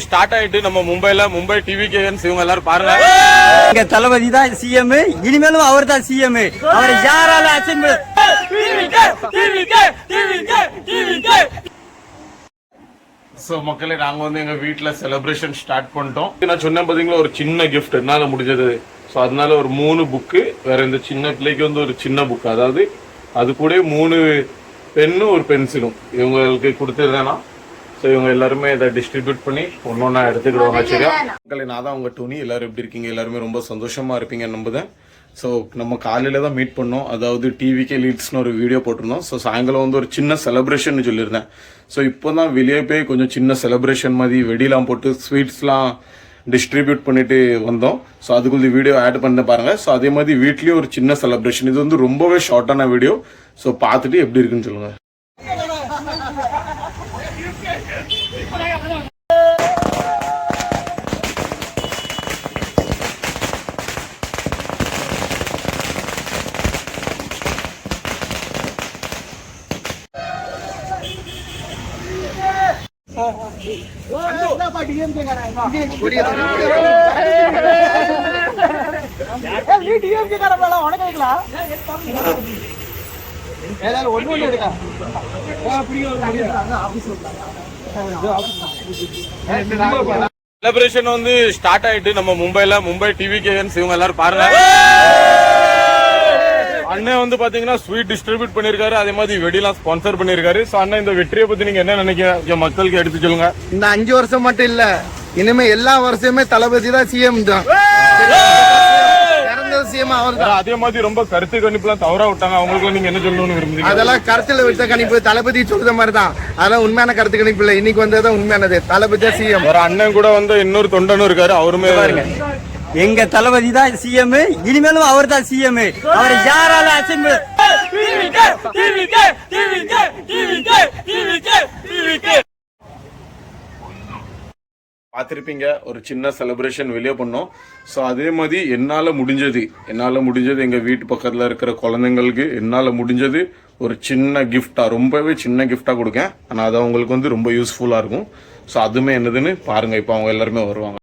Start ஆயிட்டு நம்ம Mumbai TV கேஎன்ஸ் இவங்க எல்லாரும் பாருங்க. இங்க தளபதி தான் சிஎம், இனிமேலும் அவர் தான் சிஎம். அவர் யாரால மக்களே நாங்க வந்து எங்க வீட்டுல செலிப்ரேஷன் ஸ்டார்ட் பண்ணிட்டோம். நான் சொன்னேன் பாத்தீங்களா ஒரு சின்ன கிஃப்ட் என்னால முடிஞ்சது. ஸோ அதனால ஒரு 3 புக்கு, வேற இந்த சின்ன பிள்ளைக்கு வந்து ஒரு சின்ன புக், அதாவது அது கூட 3 பென்னும் ஒரு பென்சிலும் இவங்களுக்கு கொடுத்துருந்தேன்னா ஸோ இவங்க எல்லாருமே இதை டிஸ்ட்ரிபியூட் பண்ணி ஒன்னொன்னா எடுத்துக்கிடுவாங்க. சரியா மக்களே, நான் தான் உங்க டோனி. எல்லாரும் எப்படி இருக்கீங்க? எல்லாருமே ரொம்ப சந்தோஷமா இருப்பீங்க நம்புதேன். ஸோ நம்ம காலையில தான் மீட் பண்ணோம், அதாவது டிவிக்கே லீட்ஸ்னு ஒரு வீடியோ போட்டிருந்தோம். ஸோ சாயங்காலம் வந்து ஒரு சின்ன செலிப்ரேஷன் சொல்லியிருந்தேன். ஸோ இப்போ தான் வெளியே போய் கொஞ்சம் சின்ன செலிப்ரேஷன் மாதிரி வெடிலாம் போட்டு ஸ்வீட்ஸ்லாம் டிஸ்ட்ரிபியூட் பண்ணிட்டு வந்தோம். ஸோ அதுக்குள்ள வீடியோ ஆட் பண்ண பாருங்க. ஸோ அதே மாதிரி வீட்லேயும் ஒரு சின்ன செலிப்ரேஷன். இது வந்து ரொம்பவே ஷார்ட்டான வீடியோ. ஸோ பார்த்துட்டு எப்படி இருக்குன்னு சொல்லுங்க. செலிப்ரேஷன் வந்து ஸ்டார்ட் ஆயிட்டு நம்ம மும்பை டிவி கேஎன்ஸ் இவங்க எல்லாரும் பாருங்க. அண்ணன் வந்து பாத்தீங்கன்னா ஸ்வீட் டிஸ்ட்ரிபியூட் பண்ணிருக்காரு, அதே மாதிரி வெடிலாம் ஸ்பான்சர் பண்ணிருக்காரு. சோ அண்ணன் இந்த வெற்றியை பத்தி நீங்க என்ன நினைக்கிறீங்க? மக்களுக்கு எடுத்து சொல்லுங்க. இந்த 5 வருஷம் மட்டும் இல்ல, இனிமே எல்லா வருஷமே தளபதி தான் சிஎம் தான். அதே மாதிரி ரொம்ப கருத்து கணிப்புலாம் தவறா விட்டாங்க, அவங்களுக்கு நீங்க என்ன சொல்லணும்னு விரும்புறீங்க? அதெல்லாம் கருத்துல விட்ட கணிப்பு, தளபதி சொல்ற மாதிரி தான். அதெல்லாம் உண்மையான கருத்து கணிப்பு இல்ல, இன்னைக்கு வந்ததான் உண்மையானது. தளபதி சிஎம். ஒரு அண்ணன் கூட வந்து இன்னொரு தொண்டனும் இருக்காரு, அவருமே பாருங்க. எங்க தளபதி தான் சிஎம், இனிமேலும் அவர் தான் சிஎம். அவர் யாரால பார்த்துருப்பீங்க. ஒரு சின்ன செலிப்ரேஷன் வெளியே பண்ணோம். ஸோ அதே மாதிரி என்னால் முடிஞ்சது எங்கள் வீட்டு பக்கத்தில் இருக்கிற குழந்தைங்களுக்கு என்னால் முடிஞ்சது ஒரு சின்ன கிஃப்டாக, ரொம்பவே சின்ன கிஃப்டாக கொடுக்கேன். ஆனால் அது அவங்களுக்கு வந்து ரொம்ப யூஸ்ஃபுல்லாக இருக்கும். ஸோ அதுவுமே என்னதுன்னு பாருங்கள். இப்போ அவங்க எல்லாருமே வருவாங்க.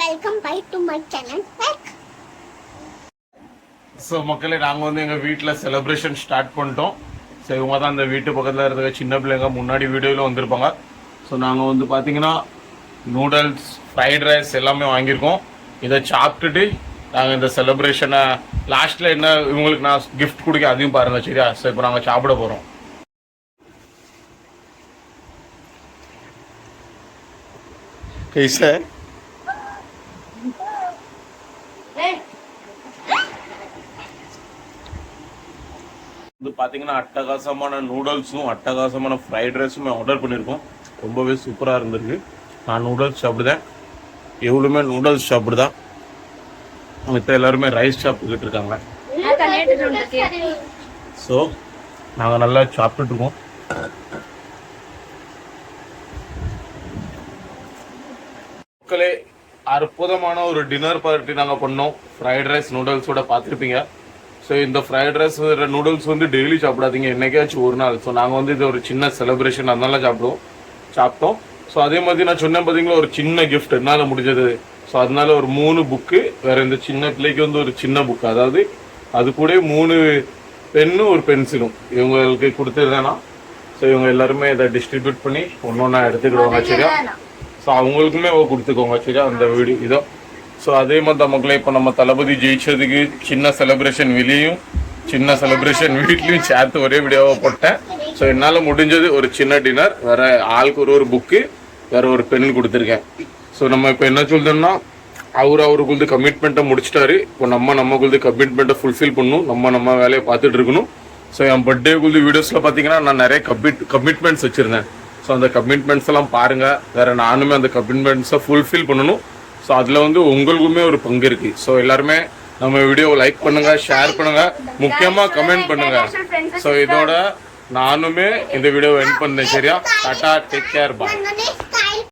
Welcome by to my channel. So மக்களே, நாங்கள் வந்து எங்கள் வீட்டில் செலிப்ரேஷன் ஸ்டார்ட் பண்ணிட்டோம். ஸோ இவங்க தான் அந்த வீட்டு பக்கத்தில் இருக்க சின்ன பிள்ளைங்க முன்னாடி வீடியோவில் வந்திருப்பாங்க. ஸோ நாங்கள் வந்து பார்த்தீங்கன்னா நூடுல்ஸ், ஃப்ரைட் ரைஸ் எல்லாமே வாங்கியிருக்கோம். இதை சாப்பிட்டுட்டு நாங்கள் இந்த செலிப்ரேஷனை லாஸ்ட்டில் என்ன இவங்களுக்கு நான் கிஃப்ட் கொடுக்க அதையும் பாருங்கள். சரியா? ஸோ இப்போ நாங்கள் சாப்பிட போகிறோம். கைசா இது பார்த்தீங்கன்னா அட்டகாசமான நூடுல்ஸும் அட்டகாசமான ஃப்ரைட் ரைஸுமே ஆர்டர் பண்ணியிருக்கோம். ரொம்பவே சூப்பராக இருந்திருக்கு. நான் நூடுல்ஸ் சாப்பிடுதேன், எவ்வளோமே நூடுல்ஸ் சாப்பிடுதான். மித்த எல்லாருமே ரைஸ் சாப்பிட்டுக்கிட்டு இருக்காங்க. ஸோ நாங்கள் நல்லா சாப்பிட்டுட்டு இருக்கோம். மக்களே, அற்புதமான ஒரு டின்னர் பார்ட்டி நாங்கள் பண்ணோம். ஃப்ரைட் ரைஸ் நூடுல்ஸோட பார்த்துருப்பீங்க. ஸோ இந்த ஃப்ரைட் ரைஸ் நூடுல்ஸ் வந்து டெய்லி சாப்பிடாதீங்க, என்னைக்காச்சும் ஒரு நாள். ஸோ நாங்கள் வந்து இது ஒரு சின்ன செலிப்ரேஷன் அதனால சாப்பிட்டோம். ஸோ அதே மாதிரி நான் சொன்னேன் பார்த்தீங்களா ஒரு சின்ன கிஃப்ட் என்னால் முடிஞ்சது. ஸோ அதனால ஒரு 3 புக்கு, வேற இந்த சின்ன பிள்ளைக்கு வந்து ஒரு சின்ன புக், அதாவது அது கூட 3 பென்னும் ஒரு பென்சிலும் இவங்களுக்கு கொடுத்துருந்தேன்னா ஸோ இவங்க எல்லாருமே இதை டிஸ்ட்ரிபியூட் பண்ணி ஒன்னொன்னா எடுத்துக்கிடுவாங்க. சரியா? ஸோ அவங்களுக்குமே கொடுத்துக்கோங்க. சரியா? அந்த வீடியோ இதோ. ஸோ அதே மாதிரி மக்களே, இப்போ நம்ம தளபதி ஜெயிச்சதுக்கு சின்ன செலிப்ரேஷன் வெளியும் சின்ன செலிப்ரேஷன் வீட்லையும் சேர்த்து ஒரே வீடியோவை போட்டேன். ஸோ என்னால் முடிஞ்சது ஒரு சின்ன டின்னர், வேற ஆளுக்கு ஒரு புக்கு, வேற ஒரு பென் கொடுத்துருக்கேன். ஸோ நம்ம இப்போ என்ன சொல்றோம்னா அவருக்கு கமிட்மெண்ட்டை முடிச்சிட்டாரு. இப்போ நமக்கு கமிட்மெண்ட்டை ஃபுல்ஃபில் பண்ணணும், நம்ம வேலையை பார்த்துட்டு இருக்கணும். ஸோ என் பர்த்டேக்கு வீடியோஸில் பார்த்தீங்கன்னா நான் நிறைய கமிட்மெண்ட்ஸ் வச்சுருந்தேன். ஸோ அந்த கமிட்மெண்ட்ஸ் எல்லாம் பாருங்கள். வேறு நானுமே அந்த கமிட்மெண்ட்ஸை ஃபுல்ஃபில் பண்ணணும். ஸோ அதில் வந்து உங்களுக்குமே ஒரு பங்கு இருக்குது. ஸோ எல்லாருமே நம்ம வீடியோவை லைக் பண்ணுங்கள், ஷேர் பண்ணுங்கள், முக்கியமாக கமெண்ட் பண்ணுங்கள். ஸோ இதோட நானுமே இந்த வீடியோவை எண்ட் பண்ணேன். சரியா? டாடா, டேக் கேர், பாய்.